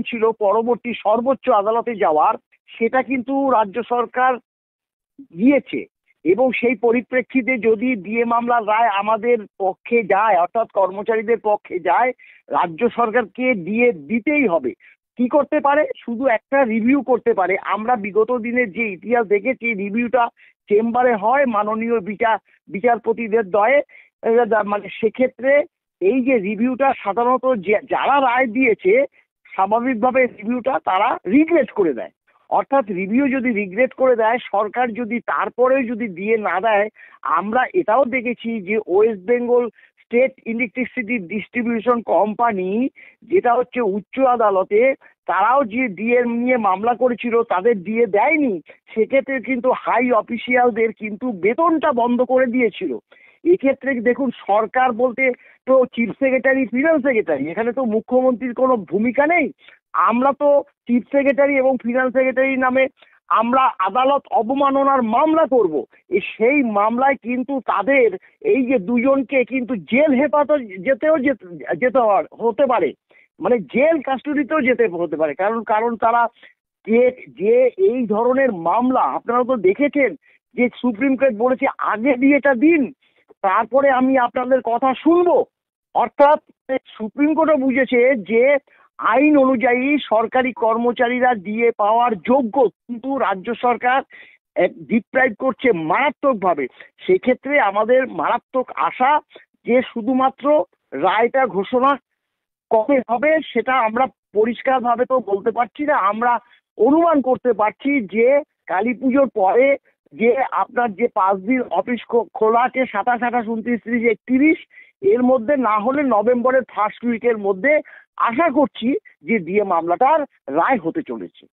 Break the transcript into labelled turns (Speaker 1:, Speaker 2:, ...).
Speaker 1: ছিল পরবর্তী সর্বোচ্চ আদালতে যাওয়ার, সেটা কিন্তু রাজ্য সরকার দিয়েছে। এবং সেই পরিপ্রেক্ষিতে যদি ডিএ মামলার রায় আমাদের পক্ষে যায়, অর্থাৎ কর্মচারীদের পক্ষে যায়, রাজ্য সরকারকে ডিএ দিতেই হবে। কি করতে পারে? শুধু একটা রিভিউ করতে পারে। আমরা বিগত দিনের যে ইতিহাস দেখেছি, রিভিউটা চেম্বারে হয় মাননীয় বিচারপতিদের দয়ে। মানে সেক্ষেত্রে এই যে রিভিউটা সাধারণত যারা রায় দিয়েছে, স্বাভাবিকভাবে রিভিউটা তারা রিগ্রেট করে দেয়। অর্থাৎ রিভিউ যদি রিগ্রেট করে দেয়, সরকার যদি তারপরেও যদি দিয়ে না দেয়, আমরা এটাও দেখেছি যে West Bengal state electricity distribution company, যেটা হচ্ছে উচ্চ আদালতে, তারাও যে ডিএ নিয়ে মামলা করেছিল, তাদের ডিএ দেয়নি। সেক্ষেত্রে কিন্তু হাই অফিসিয়ালদের কিন্তু বেতনটা বন্ধ করে দিয়েছিল। এক্ষেত্রে দেখুন, সরকার বলতে তো চিফ সেক্রেটারি, ফিনান্স সেক্রেটারি, এখানে তো মুখ্যমন্ত্রীর কোনো ভূমিকা নেই। আমরা তো চিফ সেক্রেটারি এবং ফিনান্স সেক্রেটারি নামে আমরা আদালত অবমাননার মামলা করব। সেই মামলায় কিন্তু তাদের এই যে দুজনকে কিন্তু জেল হেফাজতে যেতে হতে পারে, মানে জেল কাস্টডিতেও যেতে হতে পারে। কারণ তারা যে যে এই ধরনের মামলা, আপনারা তো দেখেছেন যে সুপ্রিম কোর্ট বলেছে আগে বিয়েটা দিন, তারপরে আমি আপনাদের কথা শুনবো। অর্থাৎ সুপ্রিম কোর্টও বুঝেছে যে আইন অনুযায়ী সরকারি কর্মচারীরা ডিএ পাওয়ার যোগ্য, কিন্তু রাজ্য সরকার ডিপ্রাইভ করছে মারাত্মকভাবে। সেক্ষেত্রে আমাদের মারাত্মক আশা যে শুধুমাত্র রায়টা ঘোষণা কবে হবে সেটা আমরা পরিষ্কারভাবে তো বলতে পারছি না। আমরা অনুমান করতে পারছি যে কালী পুজোর পরে, যে আপনার যে 5 দিন অফিস খোলা আছে, 27, 28, 29, 30, 31, এর মধ্যে না হলে নভেম্বরের ফার্স্ট উইকের মধ্যে আশা করছি যে ডিএ মামলাটার রায় হতে চলেছে।